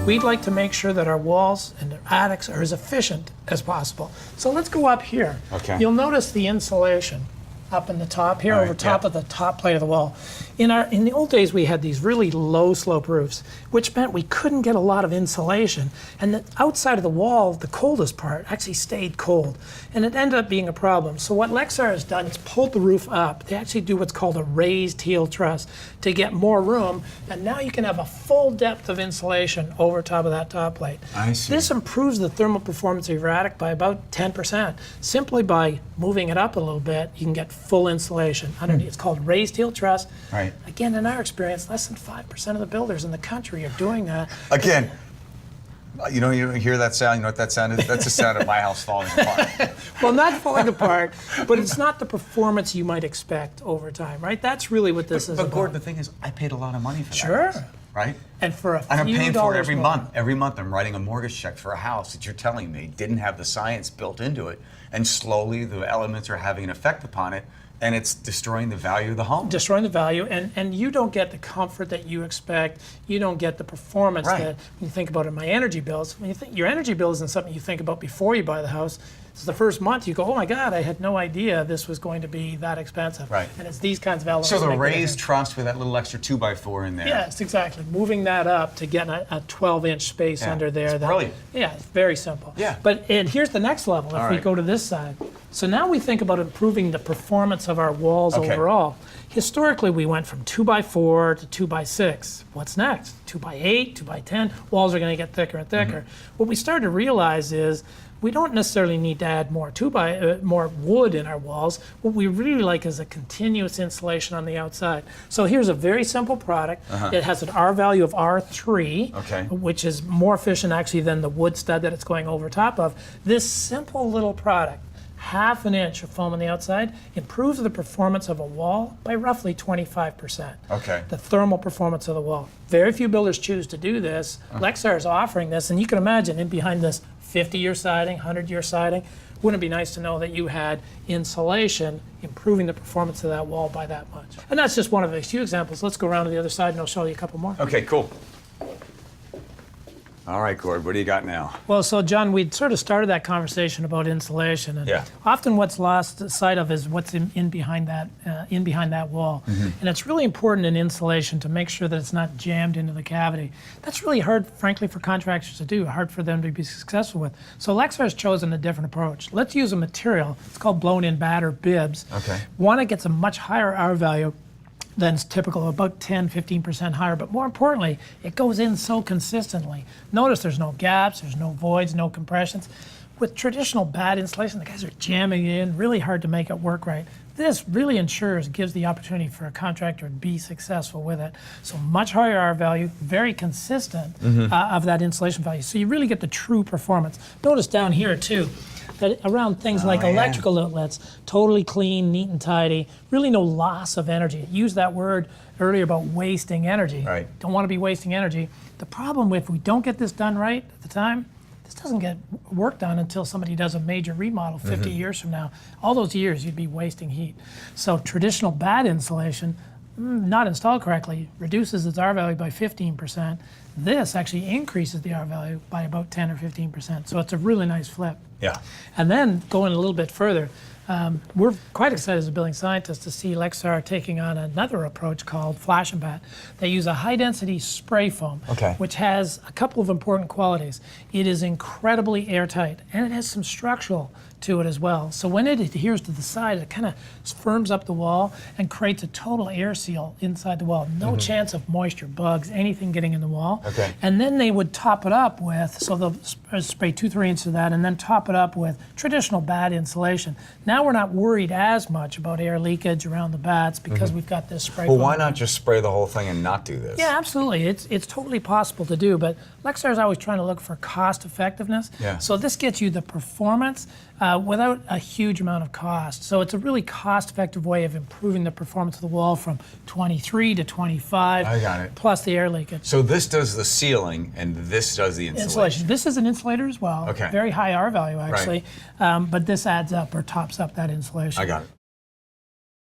We'd like to make sure that our walls and our attics are as efficient as possible. So let's go up here. Okay. You'll notice the insulation up in the top here, over top of the top plate of the wall. In the old days, we had these really low slope roofs, which meant we couldn't get a lot of insulation. And the outside of the wall, the coldest part, actually stayed cold. And it ended up being a problem. So what Lexar has done is pulled the roof up. They actually do what's called a raised heel truss to get more room. And now you can have a full depth of insulation over top of that top plate. I see. This improves the thermal performance of your attic by about 10%. Simply by moving it up a little bit, you can get full insulation underneath. It's called raised heel truss. Right. Again, in our experience, less than 5% of the builders in the country are doing that. Again, you hear that sound? You know what that sound is? That's the sound of my house falling apart. Well, not falling apart, but it's not the performance you might expect over time, right? That's really what this is But about. Gordon, the thing is, I paid a lot of money for that. Sure. house, right? And for a few And I'm paying for it dollars every more. month. Every month I'm writing a mortgage check for a house that you're telling me didn't have the science built into it. And slowly the elements are having an effect upon it. And it's destroying the value of the home. Destroying the value, and you don't get the comfort that you expect. You don't get the performance Right. that when you think about it. My energy bills. When you think your energy bill isn't something you think about before you buy the house. It's the first month you go, oh my God, I had no idea this was going to be that expensive. Right. And it's these kinds of elements. So that the make the raised difference. truss with that little extra 2x4 in there. Yes, exactly. Moving that up to get a 12-inch space Yeah, under there. it's brilliant. Yeah, it's very simple. Yeah. And here's the next level. If All we right. go to this side. So now we think about improving the performance of our walls Okay. overall. Historically, we went from 2x4 to 2x6. What's next? 2x8, 2x10. Walls are going to get thicker and thicker. What we started to realize is we don't necessarily need to add more more wood in our walls. What we really like is a continuous insulation on the outside. So here's a very simple product. It has an R value of R3, Okay. which is more efficient actually than the wood stud that it's going over top of. This simple little product, 1/2 inch of foam on the outside, improves the performance of a wall by roughly 25%. Okay. The thermal performance of the wall. Very few builders choose to do this. Lexar is offering this, and you can imagine in behind this 50-year siding, 100-year siding, wouldn't it be nice to know that you had insulation improving the performance of that wall by that much? And that's just one of a few examples. Let's go around to the other side and I'll show you a couple more. Okay, cool. All right, Gord, what do you got now? Well, so John, we'd sort of started that conversation about insulation, and Yeah. often what's lost sight of is what's in behind that wall. And it's really important in insulation to make sure that it's not jammed into the cavity. That's really hard, frankly, for contractors to do, hard for them to be successful with. So Lexar has chosen a different approach. Let's use a material, it's called blown-in batter bibs. Okay. One that gets a much higher R value than is typical, about 10-15% higher, but more importantly, it goes in so consistently. Notice there's no gaps, there's no voids, no compressions. With traditional bad insulation, the guys are jamming it in, really hard to make it work right. This really gives the opportunity for a contractor to be successful with it. So much higher R value, very consistent of that insulation value. So you really get the true performance. Notice down here too, that around things like electrical outlets, totally clean, neat and tidy, really no loss of energy. Use that word earlier about wasting energy. Right. Don't want to be wasting energy. The problem if we don't get this done right at the time, this doesn't get work done until somebody does a major remodel 50 years from now. All those years you'd be wasting heat. So traditional bad insulation, not installed correctly, reduces its R value by 15%. This actually increases the R value by about 10 or 15%. So it's a really nice flip. Yeah. And then going a little bit further, we're quite excited as a building scientist to see Lexar taking on another approach called Flash and Bat. They use a high-density spray foam, Okay. which has a couple of important qualities. It is incredibly airtight, and it has some structural to it as well. So when it adheres to the side, it kind of firms up the wall and creates a total air seal inside the wall. No chance of moisture, bugs, anything getting in the wall. Okay. And then they would top it up with, so they'll spray 2-3 inches of that and then top it up with traditional bat insulation. Now we're not worried as much about air leakage around the bats because we've got this spray Well, foam. why not just spray the whole thing and not do this? Yeah, absolutely. It's totally possible to do, but Lexar is always trying to look for cost effectiveness. Yeah. So this gets you the performance without a huge amount of cost. So it's a really cost-effective way of improving the performance of the wall from 23 to 25. I got it. Plus the air leakage. So this does the sealing and this does the insulation. This is an insulator as well. Okay. Very high R value actually, but this adds up or tops up that insulation. I got it.